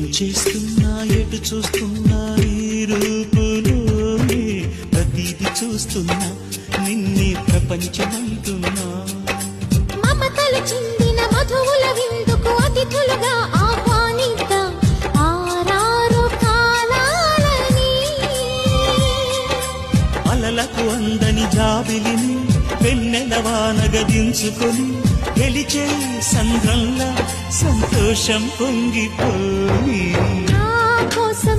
ఏం చేస్తున్నా ఎటు చూస్తున్నా ఈ రూపులోనే ప్రతిది చూస్తున్నా నిన్నే ప్రపంచమంటున్నా మమతలు చిందిన మధువుల విందుకు అతిథులుగా ఆహ్వానిద్దాం ఆరారు కాలాలని అలలకు అందని జాబిలిని వెన్నెల వానగదించుకొని గెలిచే సంద్రంలా సంతోషం పొంగిపోయి నా కోసం